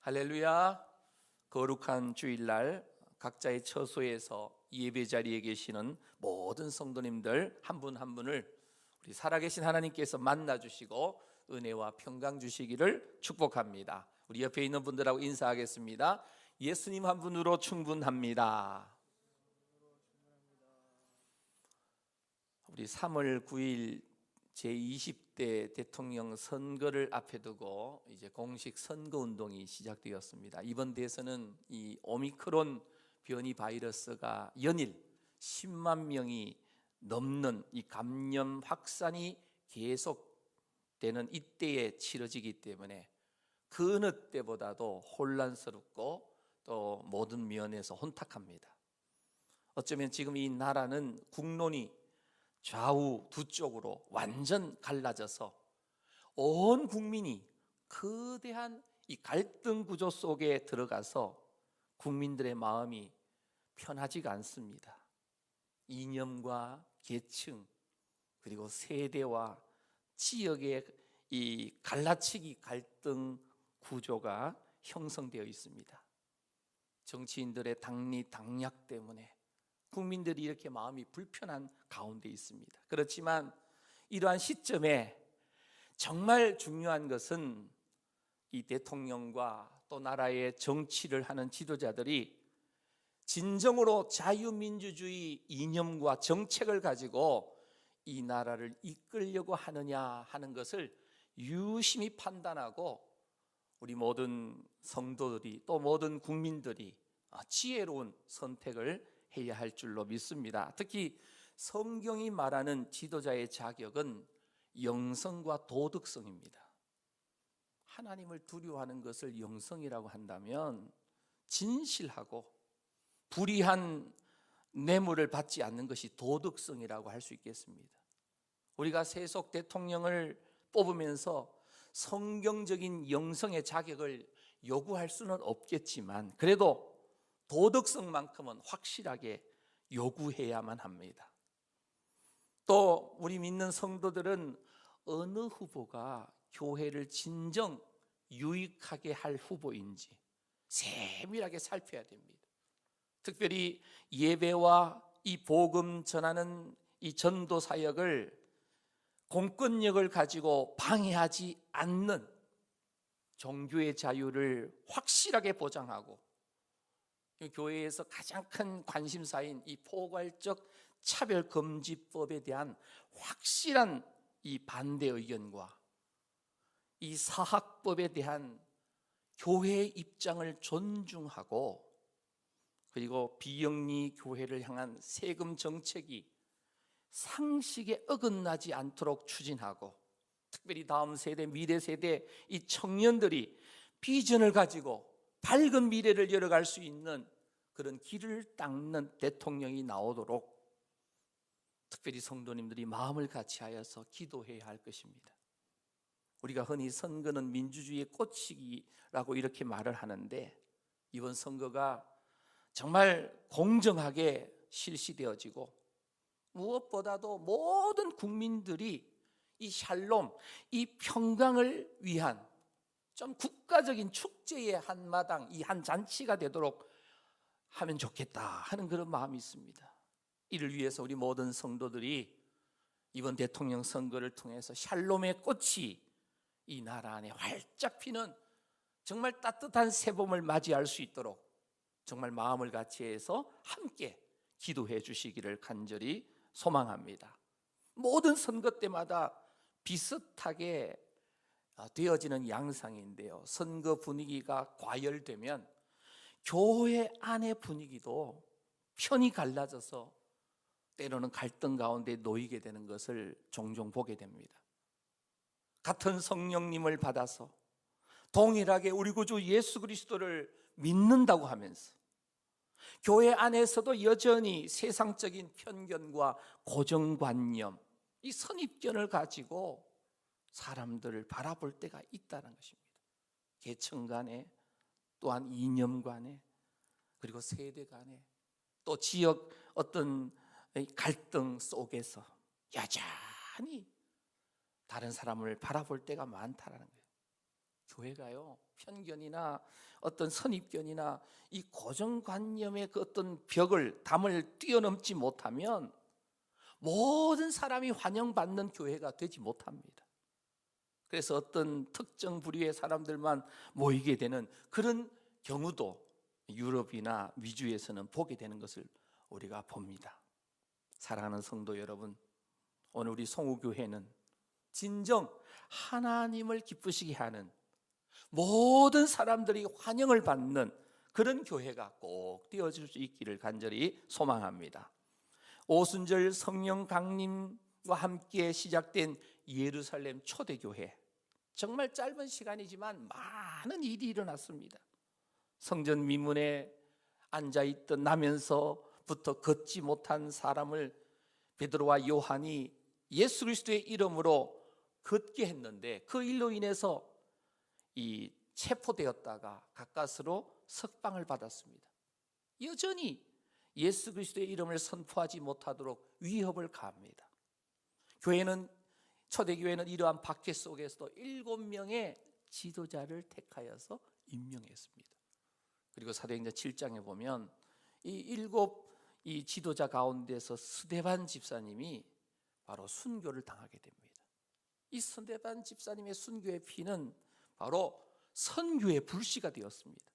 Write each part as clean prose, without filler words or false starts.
할렐루야. 거룩한 주일날 각자의 처소에서 예배 자리에 계시는 모든 성도님들 한 분 한 분을 우리 살아계신 하나님께서 만나주시고 은혜와 평강 주시기를 축복합니다. 우리 옆에 있는 분들하고 인사하겠습니다. 예수님 한 분으로 충분합니다. 우리 3월 9일 제20대 대통령 선거를 앞에 두고 이제 공식 선거 운동이 시작되었습니다. 이번 대선은 이 오미크론 변이 바이러스가 연일 10만 명이 넘는 이 감염 확산이 계속되는 이때에 치러지기 때문에 그 어느 때보다도 혼란스럽고 또 모든 면에서 혼탁합니다. 어쩌면 지금 이 나라는 국론이 좌우 두 쪽으로 완전 갈라져서 온 국민이 거대한 이 갈등 구조 속에 들어가서 국민들의 마음이 편하지가 않습니다. 이념과 계층 그리고 세대와 지역의 이 갈라치기 갈등 구조가 형성되어 있습니다. 정치인들의 당리당략 때문에 국민들이 이렇게 마음이 불편한 가운데 있습니다. 그렇지만 이러한 시점에 정말 중요한 것은 이 대통령과 또 나라의 정치를 하는 지도자들이 진정으로 자유민주주의 이념과 정책을 가지고 이 나라를 이끌려고 하느냐 하는 것을 유심히 판단하고 우리 모든 성도들이 또 모든 국민들이 지혜로운 선택을 해야 할 줄로 믿습니다. 특히 성경이 말하는 지도자의 자격은 영성과 도덕성입니다. 하나님을 두려워하는 것을 영성이라고 한다면 진실하고 불의한 뇌물을 받지 않는 것이 도덕성이라고 할 수 있겠습니다. 우리가 세속 대통령을 뽑으면서 성경적인 영성의 자격을 요구할 수는 없겠지만 그래도 도덕성만큼은 확실하게 요구해야만 합니다. 또 우리 믿는 성도들은 어느 후보가 교회를 진정 유익하게 할 후보인지 세밀하게 살펴야 됩니다. 특별히 예배와 이 복음 전하는 이 전도 사역을 공권력을 가지고 방해하지 않는 종교의 자유를 확실하게 보장하고 교회에서 가장 큰 관심사인 이 포괄적 차별금지법에 대한 확실한 이 반대 의견과 이 사학법에 대한 교회의 입장을 존중하고 그리고 비영리 교회를 향한 세금 정책이 상식에 어긋나지 않도록 추진하고 특별히 다음 세대, 미래 세대 이 청년들이 비전을 가지고 밝은 미래를 열어갈 수 있는 그런 길을 닦는 대통령이 나오도록 특별히 성도님들이 마음을 같이하여서 기도해야 할 것입니다. 우리가 흔히 선거는 민주주의의 꽃이라고 이렇게 말을 하는데 이번 선거가 정말 공정하게 실시되어지고 무엇보다도 모든 국민들이 이 샬롬, 이 평강을 위한 좀 국가적인 축제의 한마당, 이 한 잔치가 되도록 하면 좋겠다 하는 그런 마음이 있습니다. 이를 위해서 우리 모든 성도들이 이번 대통령 선거를 통해서 샬롬의 꽃이 이 나라 안에 활짝 피는 정말 따뜻한 새봄을 맞이할 수 있도록 정말 마음을 같이해서 함께 기도해 주시기를 간절히 소망합니다. 모든 선거 때마다 비슷하게 되어지는 양상인데요. 선거 분위기가 과열되면 교회 안의 분위기도 편이 갈라져서 때로는 갈등 가운데 놓이게 되는 것을 종종 보게 됩니다. 같은 성령님을 받아서 동일하게 우리 구주 예수 그리스도를 믿는다고 하면서 교회 안에서도 여전히 세상적인 편견과 고정관념, 이 선입견을 가지고 사람들을 바라볼 때가 있다는 것입니다. 계층 간에 또한 이념 간에 그리고 세대 간에 또 지역 어떤 갈등 속에서 여전히 다른 사람을 바라볼 때가 많다라는 거예요. 교회가요, 편견이나 어떤 선입견이나 이 고정관념의 그 어떤 벽을, 담을 뛰어넘지 못하면 모든 사람이 환영받는 교회가 되지 못합니다. 그래서 어떤 특정 부류의 사람들만 모이게 되는 그런 경우도 유럽이나 미주에서는 보게 되는 것을 우리가 봅니다. 사랑하는 성도 여러분, 오늘 우리 송우교회는 진정 하나님을 기쁘시게 하는, 모든 사람들이 환영을 받는 그런 교회가 꼭 되어질 수 있기를 간절히 소망합니다. 오순절 성령 강림과 함께 시작된 예루살렘 초대교회, 정말 짧은 시간이지만 많은 일이 일어났습니다. 성전 미문에 앉아있던 나면서부터 걷지 못한 사람을 베드로와 요한이 예수 그리스도의 이름으로 걷게 했는데, 그 일로 인해서 이 체포되었다가 가까스로 석방을 받았습니다. 여전히 예수 그리스도의 이름을 선포하지 못하도록 위협을 가합니다. 초대교회는 이러한 박해 속에서도 7명의 지도자를 택하여서 임명했습니다. 그리고 사도행전 7장에 보면 이 지도자 가운데서 스데반 집사님이 바로 순교를 당하게 됩니다. 이 스데반 집사님의 순교의 피는 바로 선교의 불씨가 되었습니다.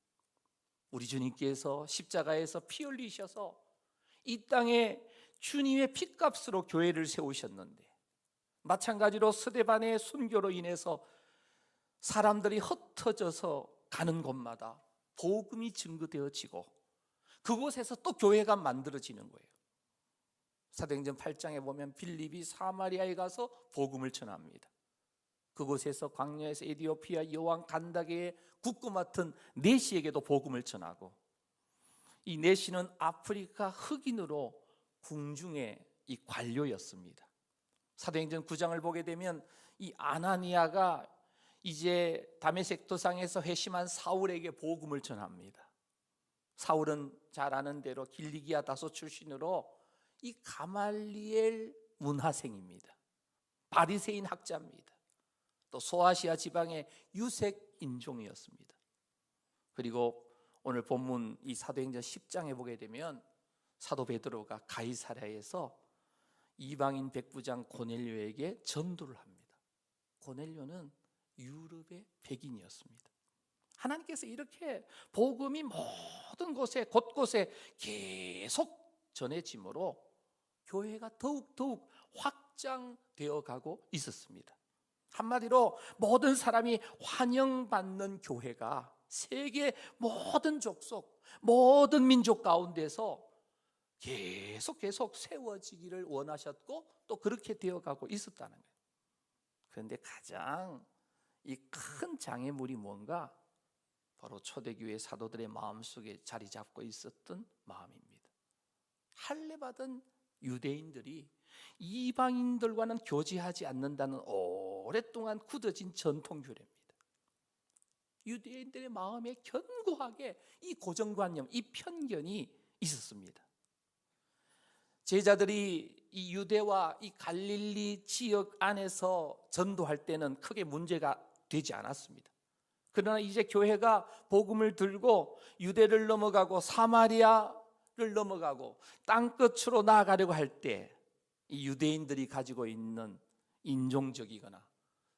우리 주님께서 십자가에서 피 흘리셔서 이 땅에 주님의 피값으로 교회를 세우셨는데, 마찬가지로 스데반의 순교로 인해서 사람들이 흩어져서 가는 곳마다 복음이 증거되어지고 그곳에서 또 교회가 만들어지는 거예요. 사도행전 8장에 보면 빌립이 사마리아에 가서 복음을 전합니다. 그곳에서 광야에서 에디오피아 여왕 간다게의 국구 맡은 네시에게도 복음을 전하고, 이 네시는 아프리카 흑인으로 궁중의 이 관료였습니다. 사도행전 9장을 보게 되면 이 아나니아가 이제 다메섹 도상에서 회심한 사울에게 복음을 전합니다. 사울은 잘 아는 대로 길리기아 다소 출신으로 이 가말리엘 문하생입니다. 바리새인 학자입니다. 또 소아시아 지방의 유색 인종이었습니다. 그리고 오늘 본문 이 사도행전 10장에 보게 되면 사도 베드로가 가이사랴에서 이방인 백부장 고넬료에게 전도를 합니다. 고넬료는 유럽의 백인이었습니다. 하나님께서 이렇게 복음이 모든 곳에 곳곳에 계속 전해지므로 교회가 더욱 확장되어 가고 있었습니다. 한마디로 모든 사람이 환영받는 교회가 세계 모든 족속, 모든 민족 가운데서 계속 세워지기를 원하셨고 또 그렇게 되어가고 있었다는 거예요. 그런데 가장 이 큰 장애물이 뭔가, 바로 초대교회 사도들의 마음속에 자리 잡고 있었던 마음입니다. 할례받은 유대인들이 이방인들과는 교제하지 않는다는 오랫동안 굳어진 전통규례입니다. 유대인들의 마음에 견고하게 이 고정관념, 이 편견이 있었습니다. 제자들이 이 유대와 이 갈릴리 지역 안에서 전도할 때는 크게 문제가 되지 않았습니다. 그러나 이제 교회가 복음을 들고 유대를 넘어가고 사마리아를 넘어가고 땅끝으로 나아가려고 할 때 이 유대인들이 가지고 있는 인종적이거나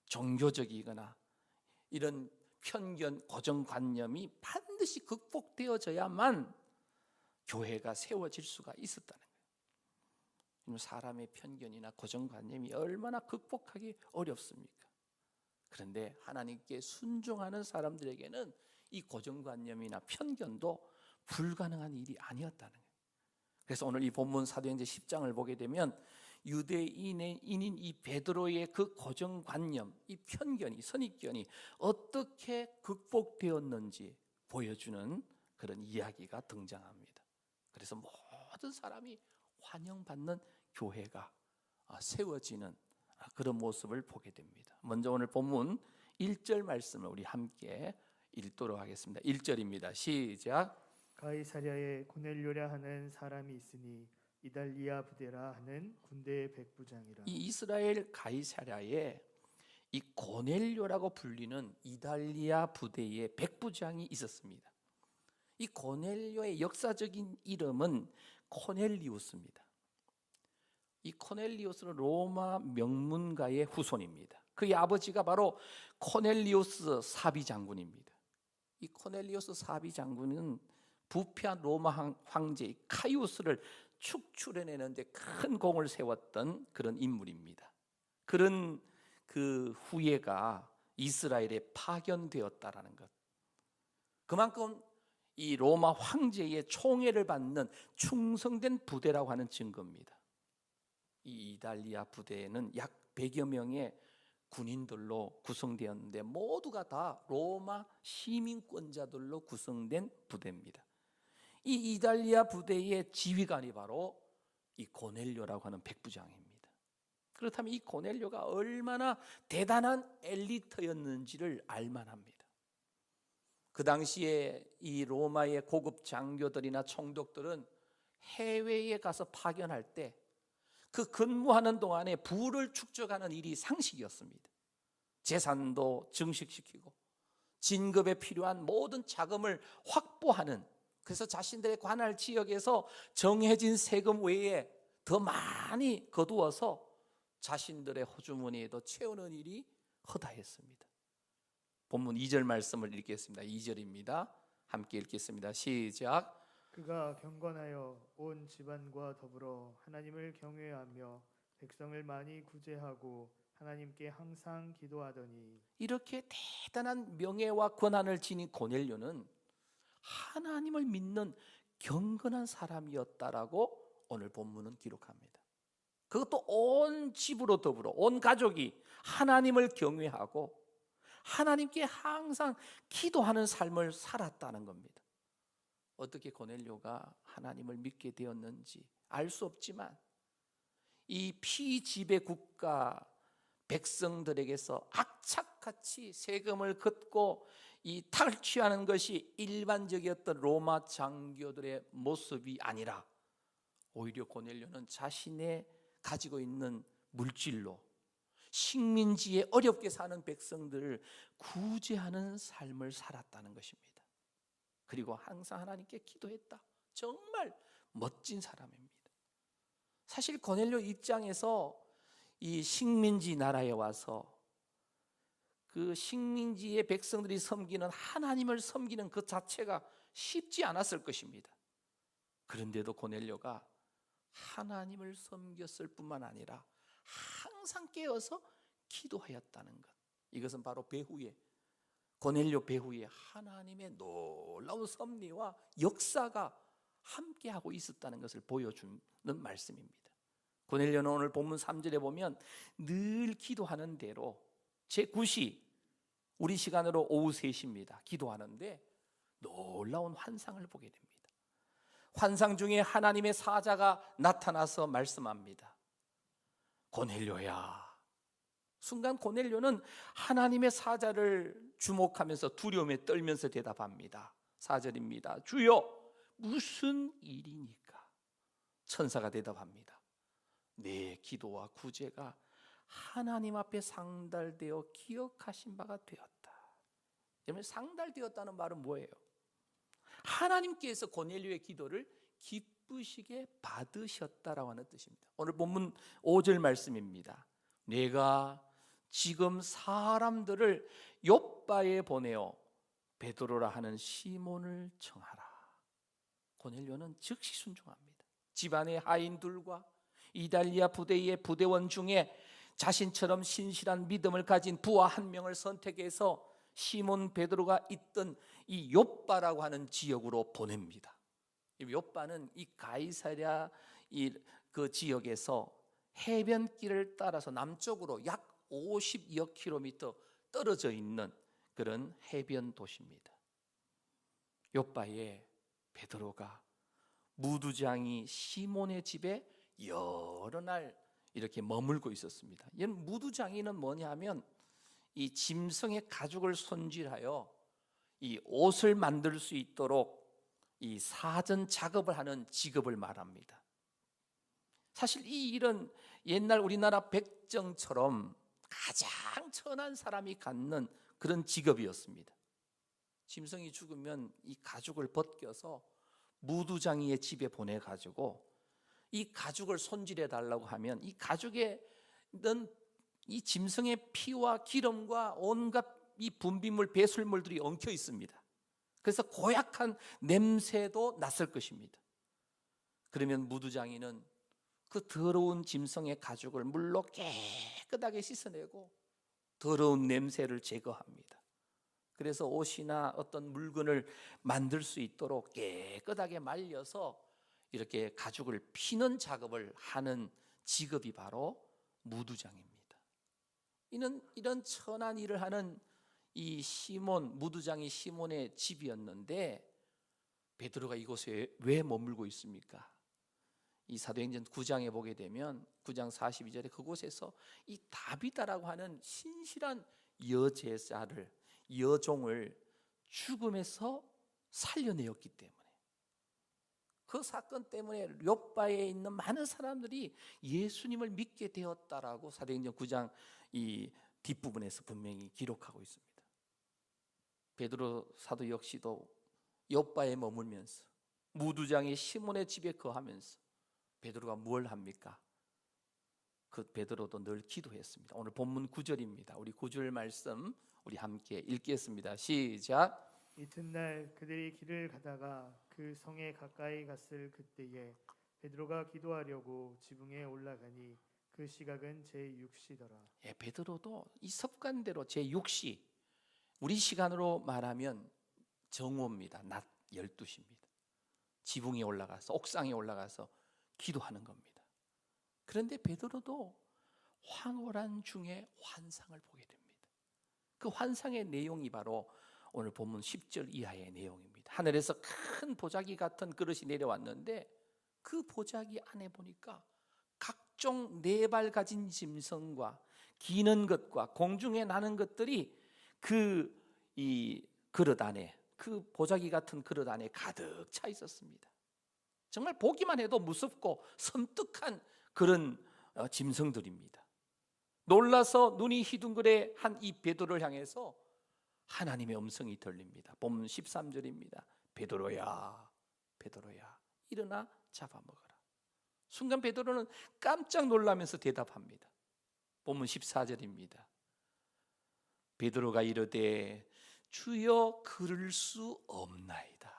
종교적이거나 이런 편견, 고정관념이 반드시 극복되어져야만 교회가 세워질 수가 있었다는 거예요. 사람의 편견이나 고정관념이 얼마나 극복하기 어렵습니까? 그런데 하나님께 순종하는 사람들에게는 이 고정관념이나 편견도 불가능한 일이 아니었다는 거예요. 그래서 오늘 이 본문 사도행전 10장을 보게 되면 유대인인 이 베드로의 그 고정관념, 이 편견이, 선입견이 어떻게 극복되었는지 보여주는 그런 이야기가 등장합니다. 그래서 모든 사람이 환영받는 교회가 세워지는 그런 모습을 보게 됩니다. 먼저 오늘 본문 1절 말씀을 우리 함께 읽도록 하겠습니다. 1절입니다. 시작. 가이사랴에 고넬료라 하는 사람이 있으니 이달리아 부대라 하는 군대의 백부장이라. 이 이스라엘 가이사랴에 이 고넬료라고 불리는 이달리아 부대의 백부장이 있었습니다. 이 고넬료의 역사적인 이름은 코넬리우스입니다. 이 코넬리우스는 로마 명문가의 후손입니다. 그의 아버지가 바로 코넬리우스 사비 장군입니다. 이 코넬리우스 사비 장군은 부패한 로마 황제 카이우스를 축출해내는데 큰 공을 세웠던 그런 인물입니다. 그런 그 후예가 이스라엘에 파견되었다라는 것. 그만큼 이 로마 황제의 총애를 받는 충성된 부대라고 하는 증거입니다. 이 이달리아 부대에는 약 100여 명의 군인들로 구성되었는데 모두가 다 로마 시민권자들로 구성된 부대입니다. 이 이달리아 부대의 지휘관이 바로 이 고넬료라고 하는 백부장입니다. 그렇다면 이 고넬료가 얼마나 대단한 엘리트였는지를 알만합니다. 그 당시에 이 로마의 고급 장교들이나 총독들은 해외에 가서 파견할 때 그 근무하는 동안에 부를 축적하는 일이 상식이었습니다. 재산도 증식시키고 진급에 필요한 모든 자금을 확보하는, 그래서 자신들의 관할 지역에서 정해진 세금 외에 더 많이 거두어서 자신들의 호주머니에도 채우는 일이 허다했습니다. 본문 2절 말씀을 읽겠습니다. 2절입니다. 함께 읽겠습니다. 시작. 그가 경건하여 온 집안과 더불어 하나님을 경외하며 백성을 많이 구제하고 하나님께 항상 기도하더니. 이렇게 대단한 명예와 권한을 지닌 고넬료는 하나님을 믿는 경건한 사람이었다라고 오늘 본문은 기록합니다. 그것도 온 집으로 더불어 온 가족이 하나님을 경외하고 하나님께 항상 기도하는 삶을 살았다는 겁니다. 어떻게 고넬료가 하나님을 믿게 되었는지 알 수 없지만 이 피지배 국가 백성들에게서 악착같이 세금을 걷고 이 탈취하는 것이 일반적이었던 로마 장교들의 모습이 아니라 오히려 고넬료는 자신의 가지고 있는 물질로 식민지에 어렵게 사는 백성들을 구제하는 삶을 살았다는 것입니다. 그리고 항상 하나님께 기도했다. 정말 멋진 사람입니다. 사실 고넬료 입장에서 이 식민지 나라에 와서 그 식민지의 백성들이 섬기는 하나님을 섬기는 그 자체가 쉽지 않았을 것입니다. 그런데도 고넬료가 하나님을 섬겼을 뿐만 아니라 항상 깨어서 기도하였다는 것, 이것은 바로 배후에 고넬료 배후에 하나님의 놀라운 섭리와 역사가 함께하고 있었다는 것을 보여주는 말씀입니다. 고넬료는 오늘 본문 3절에 보면 늘 기도하는 대로 제9시 우리 시간으로 오후 3시입니다. 기도하는데 놀라운 환상을 보게 됩니다. 환상 중에 하나님의 사자가 나타나서 말씀합니다. 고넬료야. 순간 고넬료는 하나님의 사자를 주목하면서 두려움에 떨면서 대답합니다. 4절입니다. 주여 무슨 일이니까? 천사가 대답합니다. 내 기도와 구제가 하나님 앞에 상달되어 기억하신 바가 되었다. 여러분, 상달되었다는 말은 뭐예요? 하나님께서 고넬료의 기도를 기쁘시게 받으셨다라고 하는 뜻입니다. 오늘 본문 5절 말씀입니다. 내가 지금 사람들을 욥바에 보내어 베드로라 하는 시몬을 청하라. 고넬료는 즉시 순종합니다. 집안의 하인들과 이달리아 부대의 부대원 중에 자신처럼 신실한 믿음을 가진 부하 한 명을 선택해서 시몬 베드로가 있던 이 욥바라고 하는 지역으로 보냅니다. 욥바는 이 가이사랴 그 지역에서 해변길을 따라서 남쪽으로 약 50여 킬로미터 떨어져 있는 그런 해변 도시입니다. 욥바에 베드로가 무두장이 시몬의 집에 여러 날 이렇게 머물고 있었습니다. 무두장이는 뭐냐면 이 짐승의 가죽을 손질하여 이 옷을 만들 수 있도록 이 사전 작업을 하는 직업을 말합니다. 사실 이 일은 옛날 우리나라 백정처럼 가장 천한 사람이 갖는 그런 직업이었습니다. 짐승이 죽으면 이 가죽을 벗겨서 무두장이의 집에 보내가지고 이 가죽을 손질해 달라고 하면 이 가죽에 있는 이 짐승의 피와 기름과 온갖 이 분비물, 배설물들이 엉켜 있습니다. 그래서 고약한 냄새도 났을 것입니다. 그러면 무두장이는 그 더러운 짐승의 가죽을 물로 깨끗하게 씻어내고 더러운 냄새를 제거합니다. 그래서 옷이나 어떤 물건을 만들 수 있도록 깨끗하게 말려서 이렇게 가죽을 피는 작업을 하는 직업이 바로 무두장입니다. 이런 천한 일을 하는 이 시몬, 무두장이 시몬의 집이었는데 베드로가 이곳에 왜 머물고 있습니까? 이 사도행전 9장에 보게 되면 9장 42절에 그곳에서 이 다비다라고 하는 신실한 여제자를, 여종을 죽음에서 살려내었기 때문에, 그 사건 때문에 욥바에 있는 많은 사람들이 예수님을 믿게 되었다라고 사도행전 9장 이 뒷부분에서 분명히 기록하고 있습니다. 베드로 사도 역시도 욥바에 머물면서 무두장이 시몬의 집에 거하면서 베드로가 뭘 합니까? 그 베드로도 늘 기도했습니다. 오늘 본문 9절입니다. 우리 9절 말씀 우리 함께 읽겠습니다. 시작. 이튿날 그들이 길을 가다가 그 성에 가까이 갔을 그때에 베드로가 기도하려고 지붕에 올라가니 그 시각은 제6시더라. 예, 베드로도 이 습관대로 제6시, 우리 시간으로 말하면 정오입니다. 낮 12시입니다. 지붕에 올라가서, 옥상에 올라가서 기도하는 겁니다. 그런데 베드로도 황홀한 중에 환상을 보게 됩니다. 그 환상의 내용이 바로 오늘 본문 10절 이하의 내용입니다. 하늘에서 큰 보자기 같은 그릇이 내려왔는데 그 보자기 안에 보니까 각종 네 발 가진 짐승과 기는 것과 공중에 나는 것들이 이 그릇 안에, 그 보자기 같은 그릇 안에 가득 차 있었습니다. 정말 보기만 해도 무섭고 섬뜩한 그런 짐승들입니다. 놀라서 눈이 휘둥그레 한 이 베드로를 향해서 하나님의 음성이 들립니다. 본문 13절입니다. 베드로야, 베드로야, 일어나 잡아먹어라. 순간 베드로는 깜짝 놀라면서 대답합니다. 본문 14절입니다. 베드로가 이르되 주여 그럴 수 없나이다.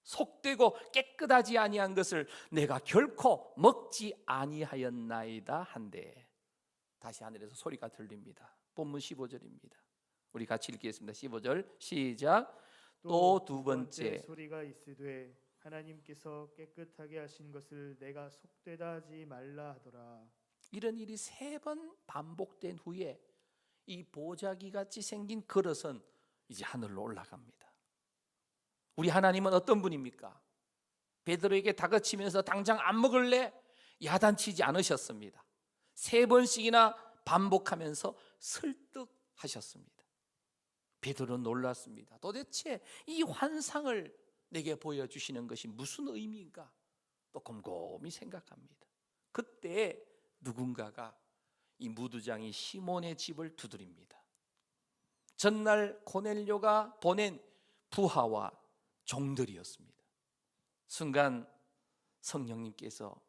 속되고 깨끗하지 아니한 것을 내가 결코 먹지 아니하였나이다 한데, 다시 하늘에서 소리가 들립니다. 본문 15절입니다. 우리 같이 읽겠습니다. 15절 시작. 또 두 번째 소리가 있으되 하나님께서 깨끗하게 하신 것을 내가 속되다 하지 말라 하더라. 이런 일이 3번 반복된 후에 이 보자기 같이 생긴 그릇은 이제 하늘로 올라갑니다. 우리 하나님은 어떤 분입니까? 베드로에게 다그치면서 당장 안 먹을래? 야단치지 않으셨습니다. 3번씩이나 반복하면서 설득하셨습니다. 베드로는 놀랐습니다. 도대체 이 환상을 내게 보여주시는 것이 무슨 의미인가? 또 곰곰이 생각합니다. 그때 누군가가 이 무두장이 시몬의 집을 두드립니다. 전날 고넬료가 보낸 부하와 종들이었습니다. 순간 성령님께서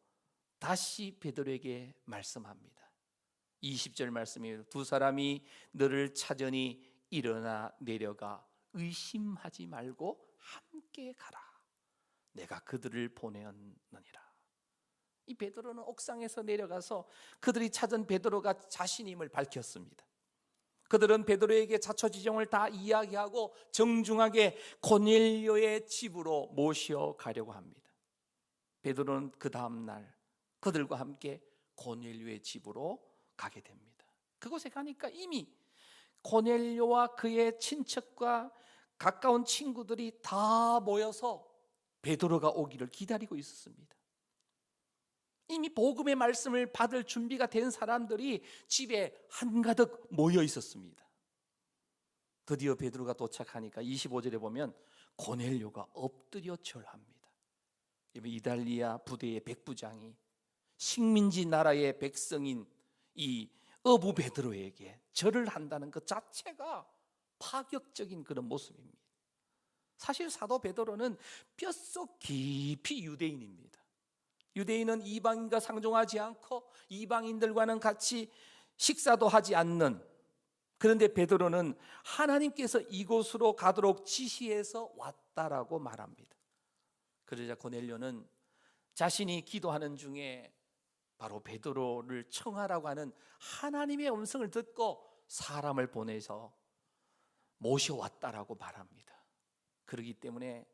다시 베드로에게 말씀합니다. 20절 말씀이에요. 두 사람이 너를 찾으니 일어나 내려가 의심하지 말고 함께 가라. 내가 그들을 보내었느니라. 이 베드로는 옥상에서 내려가서 그들이 찾은 베드로가 자신임을 밝혔습니다. 그들은 베드로에게 자초지종을 다 이야기하고 정중하게 고넬료의 집으로 모셔가려고 합니다. 베드로는 그 다음 날 그들과 함께 고넬료의 집으로 가게 됩니다. 그곳에 가니까 이미 고넬료와 그의 친척과 가까운 친구들이 다 모여서 베드로가 오기를 기다리고 있었습니다. 이미 복음의 말씀을 받을 준비가 된 사람들이 집에 한가득 모여 있었습니다. 드디어 베드로가 도착하니까 25절에 보면 고넬료가 엎드려 절합니다. 이달리아 부대의 백부장이 식민지 나라의 백성인 이 어부 베드로에게 절을 한다는 것 자체가 파격적인 그런 모습입니다. 사실 사도 베드로는 뼛속 깊이 유대인입니다. 유대인은 이방인과 상종하지 않고 이방인들과는 같이 식사도 하지 않는, 그런데 베드로는 하나님께서 이곳으로 가도록 지시해서 왔다라고 말합니다. 그러자 고넬료는 자신이 기도하는 중에 바로 베드로를 청하라고 하는 하나님의 음성을 듣고 사람을 보내서 모셔왔다라고 말합니다. 그렇기 때문에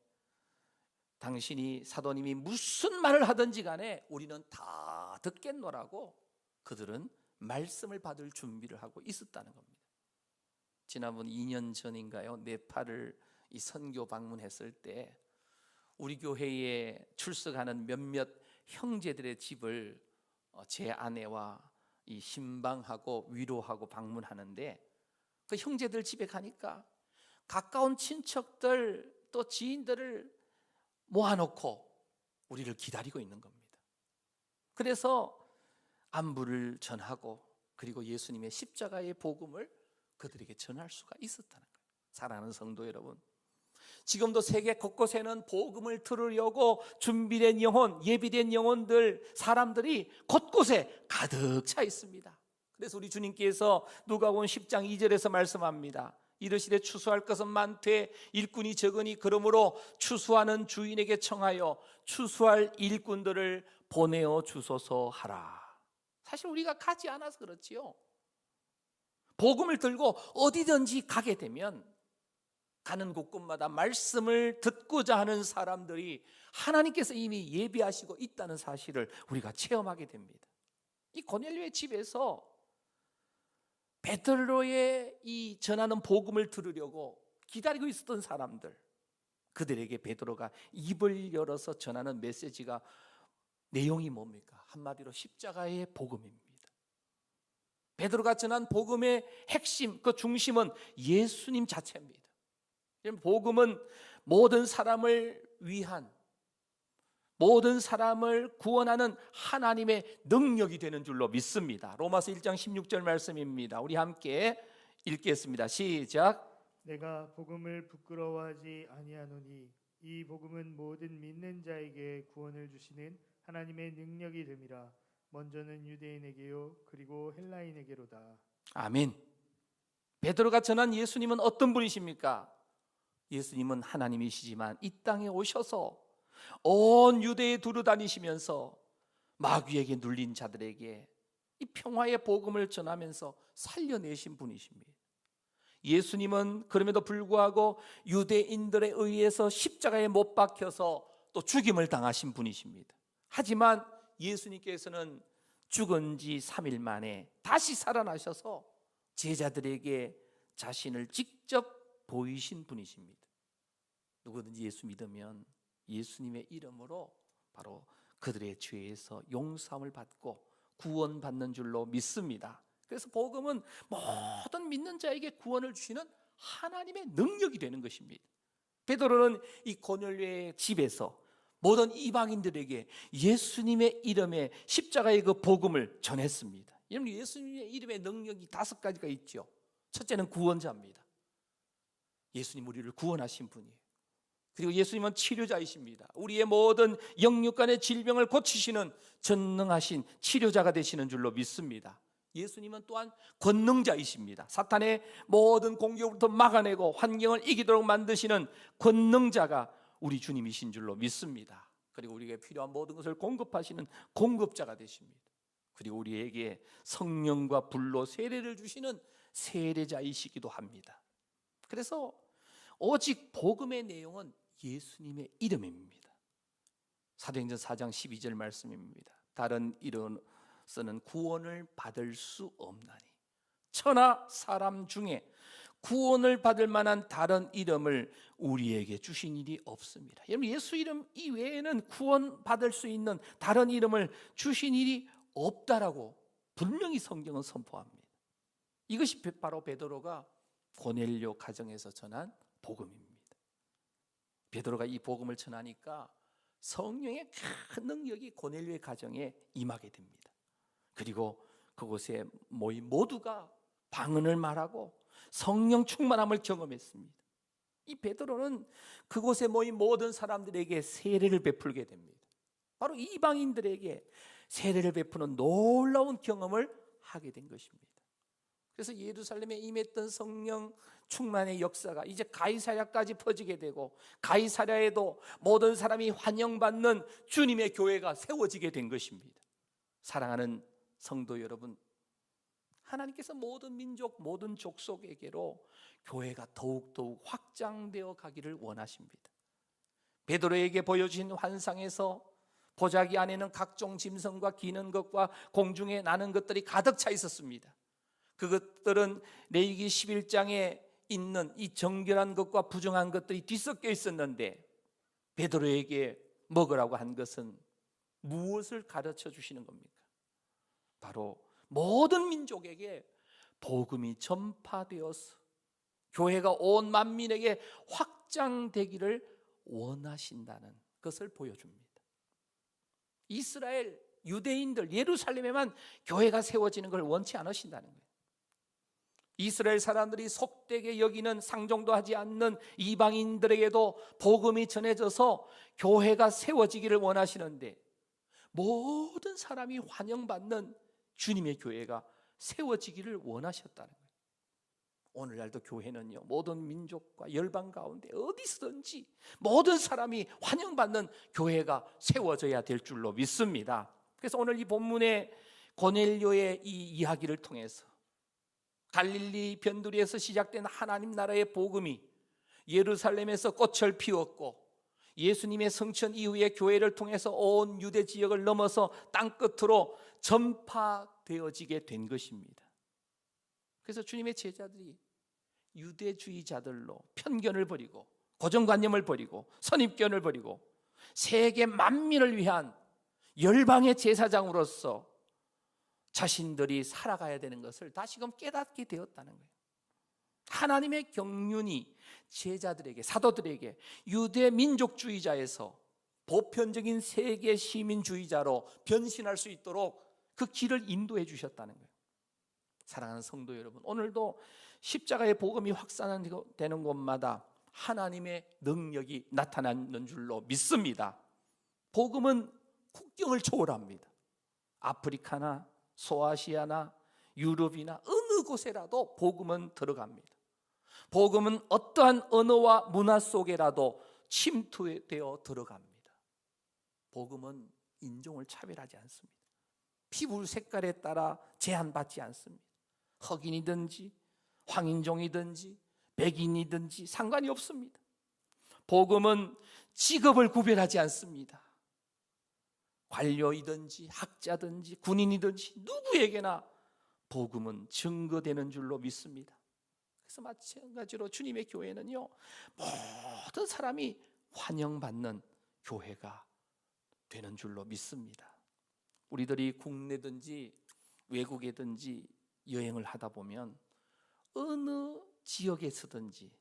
당신이 사도님이 무슨 말을 하든지 간에 우리는 다 듣겠노라고 그들은 말씀을 받을 준비를 하고 있었다는 겁니다. 지난번 2년 전인가요? 네팔을 이 선교 방문했을 때 우리 교회에 출석하는 몇몇 형제들의 집을 제 아내와 이 신방하고 위로하고 방문하는데, 그 형제들 집에 가니까 가까운 친척들 또 지인들을 모아놓고 우리를 기다리고 있는 겁니다. 그래서 안부를 전하고 그리고 예수님의 십자가의 복음을 그들에게 전할 수가 있었다는 거예요. 사랑하는 성도 여러분, 지금도 세계 곳곳에는 복음을 들으려고 준비된 영혼, 예비된 영혼들, 사람들이 곳곳에 가득 차 있습니다. 그래서 우리 주님께서 누가복음 10장 2절에서 말씀합니다. 이르시되 추수할 것은 많되 일꾼이 적으니 그러므로 추수하는 주인에게 청하여 추수할 일꾼들을 보내어 주소서 하라. 사실 우리가 가지 않아서 그렇지요. 복음을 들고 어디든지 가게 되면 가는 곳곳마다 말씀을 듣고자 하는 사람들이 하나님께서 이미 예비하시고 있다는 사실을 우리가 체험하게 됩니다. 이 고넬료의 집에서 베드로의 이 전하는 복음을 들으려고 기다리고 있었던 사람들, 그들에게 베드로가 입을 열어서 전하는 메시지가 내용이 뭡니까? 한마디로 십자가의 복음입니다. 베드로가 전한 복음의 핵심, 그 중심은 예수님 자체입니다. 복음은 모든 사람을 위한, 모든 사람을 구원하는 하나님의 능력이 되는 줄로 믿습니다. 로마서 1장 16절 말씀입니다. 우리 함께 읽겠습니다. 시작. 내가 복음을 부끄러워하지 아니하노니 이 복음은 모든 믿는 자에게 구원을 주시는 하나님의 능력이 됨이라. 먼저는 유대인에게요 그리고 헬라인에게로다. 아멘. 베드로가 전한 예수님은 어떤 분이십니까? 예수님은 하나님이시지만 이 땅에 오셔서 온 유대에 두루 다니시면서 마귀에게 눌린 자들에게 이 평화의 복음을 전하면서 살려내신 분이십니다. 예수님은 그럼에도 불구하고 유대인들에 의해서 십자가에 못 박혀서 또 죽임을 당하신 분이십니다. 하지만 예수님께서는 죽은 지 3일 만에 다시 살아나셔서 제자들에게 자신을 직접 보이신 분이십니다. 누구든지 예수 믿으면 예수님의 이름으로 바로 그들의 죄에서 용서함을 받고 구원받는 줄로 믿습니다. 그래서 복음은 모든 믿는 자에게 구원을 주시는 하나님의 능력이 되는 것입니다. 베드로는 이 고넬료의 집에서 모든 이방인들에게 예수님의 이름에 십자가의 그 복음을 전했습니다. 여러분, 예수님의 이름의 능력이 5가지가 있죠. 첫째는 구원자입니다. 예수님 우리를 구원하신 분이에요. 그리고 예수님은 치료자이십니다. 우리의 모든 영육간의 질병을 고치시는 전능하신 치료자가 되시는 줄로 믿습니다. 예수님은 또한 권능자이십니다. 사탄의 모든 공격부터 막아내고 환경을 이기도록 만드시는 권능자가 우리 주님이신 줄로 믿습니다. 그리고 우리에게 필요한 모든 것을 공급하시는 공급자가 되십니다. 그리고 우리에게 성령과 불로 세례를 주시는 세례자이시기도 합니다. 그래서 오직 복음의 내용은 예수님의 이름입니다. 사도행전 4장 12절 말씀입니다. 다른 이름으로는 구원을 받을 수 없나니 천하 사람 중에 구원을 받을 만한 다른 이름을 우리에게 주신 일이 없습니다. 여러분, 예수 이름 이외에는 구원받을 수 있는 다른 이름을 주신 일이 없다라고 분명히 성경은 선포합니다. 이것이 바로 베드로가 고넬료 가정에서 전한 복음입니다. 베드로가 이 복음을 전하니까 성령의 큰 능력이 고넬료의 가정에 임하게 됩니다. 그리고 그곳에 모인 모두가 방언을 말하고 성령 충만함을 경험했습니다. 이 베드로는 그곳에 모인 모든 사람들에게 세례를 베풀게 됩니다. 바로 이방인들에게 세례를 베푸는 놀라운 경험을 하게 된 것입니다. 그래서 예루살렘에 임했던 성령 충만의 역사가 이제 가이사랴까지 퍼지게 되고, 가이사랴에도 모든 사람이 환영받는 주님의 교회가 세워지게 된 것입니다. 사랑하는 성도 여러분, 하나님께서 모든 민족, 모든 족속에게로 교회가 더욱더욱 확장되어 가기를 원하십니다. 베드로에게 보여주신 환상에서 보자기 안에는 각종 짐승과 기는 것과 공중에 나는 것들이 가득 차 있었습니다. 그것들은 레위기 11장에 있는 이 정결한 것과 부정한 것들이 뒤섞여 있었는데, 베드로에게 먹으라고 한 것은 무엇을 가르쳐 주시는 겁니까? 바로 모든 민족에게 복음이 전파되어서 교회가 온 만민에게 확장되기를 원하신다는 것을 보여줍니다. 이스라엘 유대인들 예루살렘에만 교회가 세워지는 걸 원치 않으신다는 거예요. 이스라엘 사람들이 속되게 여기는, 상종도 하지 않는 이방인들에게도 복음이 전해져서 교회가 세워지기를 원하시는데, 모든 사람이 환영받는 주님의 교회가 세워지기를 원하셨다는 거예요. 오늘날도 교회는요, 모든 민족과 열방 가운데 어디서든지 모든 사람이 환영받는 교회가 세워져야 될 줄로 믿습니다. 그래서 오늘 이 본문의 고넬료의 이 이야기를 통해서 갈릴리 변두리에서 시작된 하나님 나라의 복음이 예루살렘에서 꽃을 피웠고, 예수님의 성천 이후에 교회를 통해서 온 유대 지역을 넘어서 땅끝으로 전파되어지게 된 것입니다. 그래서 주님의 제자들이 유대주의자들로 편견을 버리고 고정관념을 버리고 선입견을 버리고 세계 만민을 위한 열방의 제사장으로서 자신들이 살아가야 되는 것을 다시금 깨닫게 되었다는 거예요. 하나님의 경륜이 제자들에게, 사도들에게 유대 민족주의자에서 보편적인 세계 시민주의자로 변신할 수 있도록 그 길을 인도해 주셨다는 거예요. 사랑하는 성도 여러분, 오늘도 십자가의 복음이 확산되는 곳마다 하나님의 능력이 나타나는 줄로 믿습니다. 복음은 국경을 초월합니다. 아프리카나 소아시아나 유럽이나 어느 곳에라도 복음은 들어갑니다. 복음은 어떠한 언어와 문화 속에라도 침투되어 들어갑니다. 복음은 인종을 차별하지 않습니다. 피부 색깔에 따라 제한받지 않습니다. 흑인이든지 황인종이든지 백인이든지 상관이 없습니다. 복음은 직업을 구별하지 않습니다. 관료이든지 학자든지 군인이든지 누구에게나 복음은 증거되는 줄로 믿습니다. 그래서 마찬가지로 주님의 교회는요, 모든 사람이 환영받는 교회가 되는 줄로 믿습니다. 우리들이 국내든지 외국에든지 여행을 하다 보면 어느 지역에서든지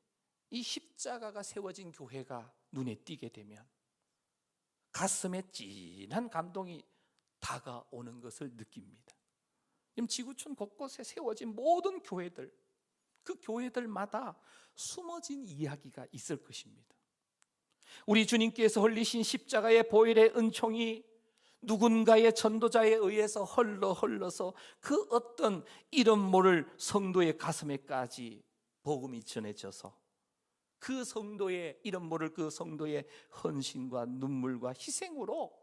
이 십자가가 세워진 교회가 눈에 띄게 되면 가슴에 진한 감동이 다가오는 것을 느낍니다. 지금 지구촌 곳곳에 세워진 모든 교회들, 그 교회들마다 숨어진 이야기가 있을 것입니다. 우리 주님께서 흘리신 십자가의 보혈의 은총이 누군가의 전도자에 의해서 흘러서 그 어떤 이름 모를 성도의 가슴에까지 복음이 전해져서 그 성도의 이름 모를 그 성도의 헌신과 눈물과 희생으로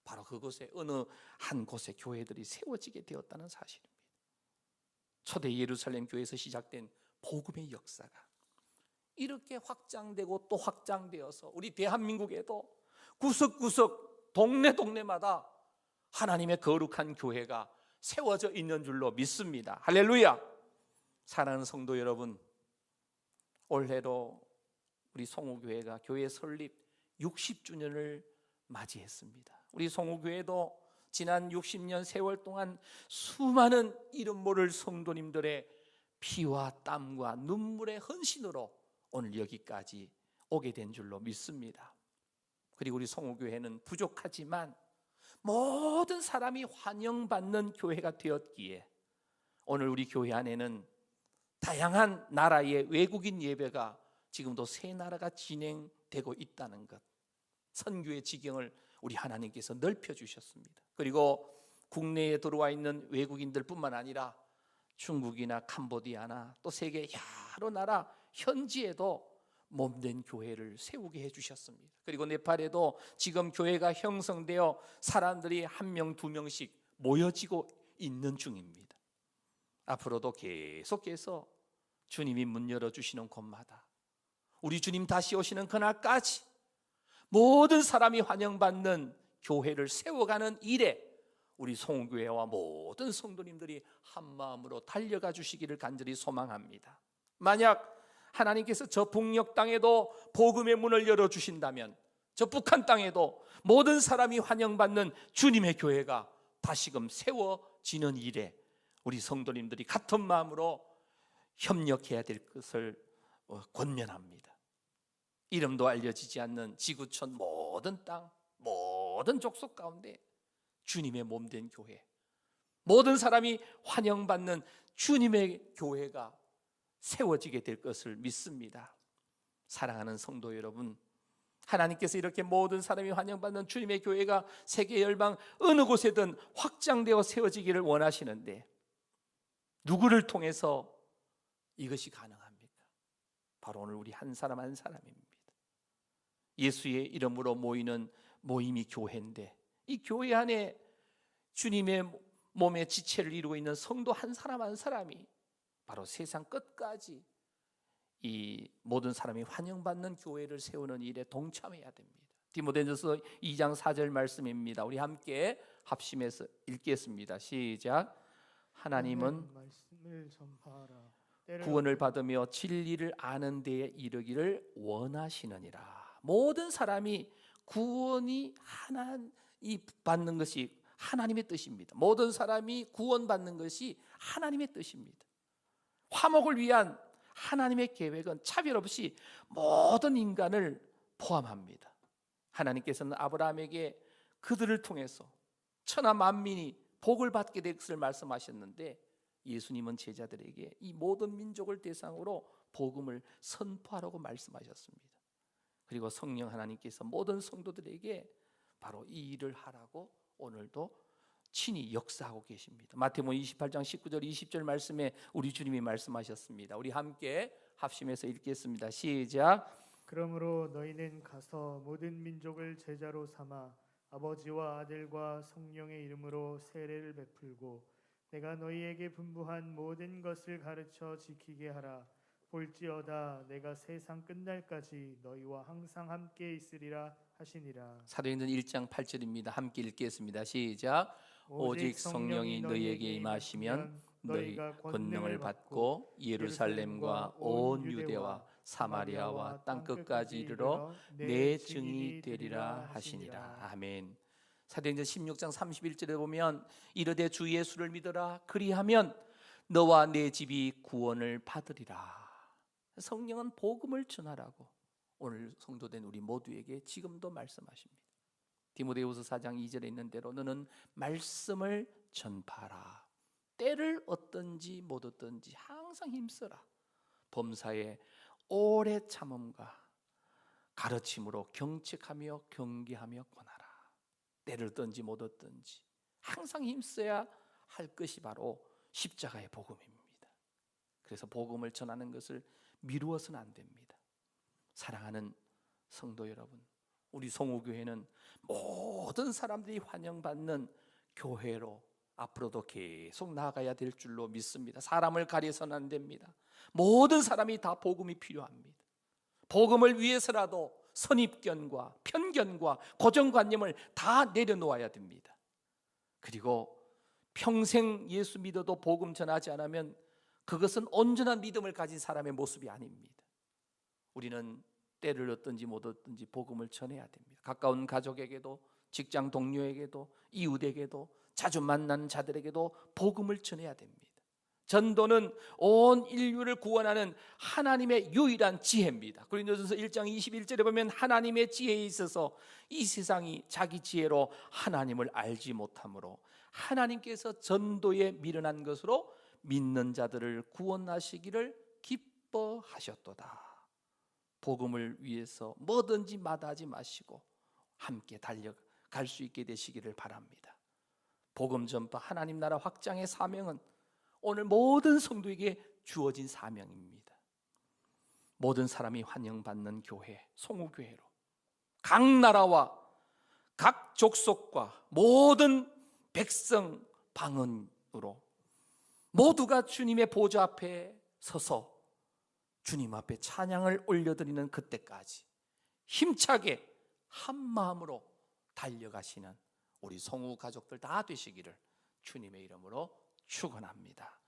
바로 그곳에 어느 한 곳의 교회들이 세워지게 되었다는 사실입니다. 초대 예루살렘 교회에서 시작된 복음의 역사가 이렇게 확장되고 또 확장되어서 우리 대한민국에도 구석구석 동네마다 하나님의 거룩한 교회가 세워져 있는 줄로 믿습니다. 할렐루야. 사랑하는 성도 여러분, 올해로 우리 송우교회가 교회 설립 60주년을 맞이했습니다. 우리 송우교회도 지난 60년 세월 동안 수많은 이름 모를 성도님들의 피와 땀과 눈물의 헌신으로 오늘 여기까지 오게 된 줄로 믿습니다. 그리고 우리 송우교회는 부족하지만 모든 사람이 환영받는 교회가 되었기에 오늘 우리 교회 안에는 다양한 나라의 외국인 예배가 지금도 세 나라가 진행되고 있다는 것, 선교의 지경을 우리 하나님께서 넓혀주셨습니다. 그리고 국내에 들어와 있는 외국인들뿐만 아니라 중국이나 캄보디아나 또 세계 여러 나라 현지에도 몸된 교회를 세우게 해주셨습니다. 그리고 네팔에도 지금 교회가 형성되어 사람들이 한 명, 두 명씩 모여지고 있는 중입니다. 앞으로도 계속해서 주님이 문 열어주시는 곳마다 우리 주님 다시 오시는 그날까지 모든 사람이 환영받는 교회를 세워가는 일에 우리 송교회와 모든 성도님들이 한마음으로 달려가 주시기를 간절히 소망합니다. 만약 하나님께서 저 북녘 땅에도 복음의 문을 열어주신다면 저 북한 땅에도 모든 사람이 환영받는 주님의 교회가 다시금 세워지는 일에 우리 성도님들이 같은 마음으로 협력해야 될 것을 권면합니다. 이름도 알려지지 않는 지구촌 모든 땅, 모든 족속 가운데 주님의 몸된 교회, 모든 사람이 환영받는 주님의 교회가 세워지게 될 것을 믿습니다. 사랑하는 성도 여러분, 하나님께서 이렇게 모든 사람이 환영받는 주님의 교회가 세계 열방 어느 곳에든 확장되어 세워지기를 원하시는데 누구를 통해서 이것이 가능합니까? 바로 오늘 우리 한 사람 한 사람입니다. 예수의 이름으로 모이는 모임이 교회인데 이 교회 안에 주님의 몸의 지체를 이루고 있는 성도 한 사람 한 사람이 바로 세상 끝까지 이 모든 사람이 환영받는 교회를 세우는 일에 동참해야 됩니다. 디모데전서 2장 4절 말씀입니다. 우리 함께 합심해서 읽겠습니다. 시작. 하나님은 말씀을 전파하라. 구원을 받으며 진리를 아는 데에 이르기를 원하시느니라. 모든 사람이 구원이 받는 것이 하나님의 뜻입니다. 모든 사람이 구원받는 것이 하나님의 뜻입니다. 화목을 위한 하나님의 계획은 차별 없이 모든 인간을 포함합니다. 하나님께서는 아브라함에게 그들을 통해서 천하 만민이 복을 받게 될 것을 말씀하셨는데 예수님은 제자들에게 이 모든 민족을 대상으로 복음을 선포하라고 말씀하셨습니다. 그리고 성령 하나님께서 모든 성도들에게 바로 이 일을 하라고 오늘도 친히 역사하고 계십니다. 마태복음 28장 19절 20절 말씀에 우리 주님이 말씀하셨습니다. 우리 함께 합심해서 읽겠습니다. 시작. 그러므로 너희는 가서 모든 민족을 제자로 삼아 아버지와 아들과 성령의 이름으로 세례를 베풀고 내가 너희에게 분부한 모든 것을 가르쳐 지키게 하라. 볼지어다 내가 세상 끝날까지 너희와 항상 함께 있으리라 하시니라. 사도행전 1장 8절입니다. 함께 읽겠습니다. 시작. 오직 성령이 너희에게 임하시면 너희가 권능을 받고 예루살렘과 온 유대와 사마리아와 땅끝까지 이르러 내 증인이 되리라 하시니라. 아멘. 사도행전 16장 31절에 보면 이르되 주 예수를 믿어라 그리하면 너와 내 집이 구원을 받으리라. 성령은 복음을 전하라고 오늘 성도된 우리 모두에게 지금도 말씀하십니다. 디모데후서 4장 2절에 있는 대로 너는 말씀을 전파하라. 때를 얻든지 못 얻든지 항상 힘써라. 범사에 오래 참음과 가르침으로 경책하며 경계하며 권하라. 때를 얻든지 못 얻든지 항상 힘써야 할 것이 바로 십자가의 복음입니다. 그래서 복음을 전하는 것을 미루어서는 안 됩니다. 사랑하는 성도 여러분, 우리 송우교회는 모든 사람들이 환영받는 교회로 앞으로도 계속 나아가야 될 줄로 믿습니다. 사람을 가려서는 안 됩니다. 모든 사람이 다 복음이 필요합니다. 복음을 위해서라도 선입견과 편견과 고정관념을 다 내려놓아야 됩니다. 그리고 평생 예수 믿어도 복음 전하지 않으면 그것은 온전한 믿음을 가진 사람의 모습이 아닙니다. 우리는 때를 얻든지 못 얻든지 복음을 전해야 됩니다. 가까운 가족에게도 직장 동료에게도 이웃에게도 자주 만나는 자들에게도 복음을 전해야 됩니다. 전도는 온 인류를 구원하는 하나님의 유일한 지혜입니다. 고린도전서 1장 21절에 보면 하나님의 지혜에 있어서 이 세상이 자기 지혜로 하나님을 알지 못하므로 하나님께서 전도에 미련한 것으로 믿는 자들을 구원하시기를 기뻐하셨도다. 복음을 위해서 뭐든지 마다하지 마시고 함께 달려갈 수 있게 되시기를 바랍니다. 복음 전파 하나님 나라 확장의 사명은 오늘 모든 성도에게 주어진 사명입니다. 모든 사람이 환영받는 교회, 송우교회로 각 나라와 각 족속과 모든 백성 방언으로 모두가 주님의 보좌 앞에 서서 주님 앞에 찬양을 올려드리는 그때까지 힘차게 한 마음으로 달려가시는 우리 송우 가족들 다 되시기를 주님의 이름으로 축원합니다.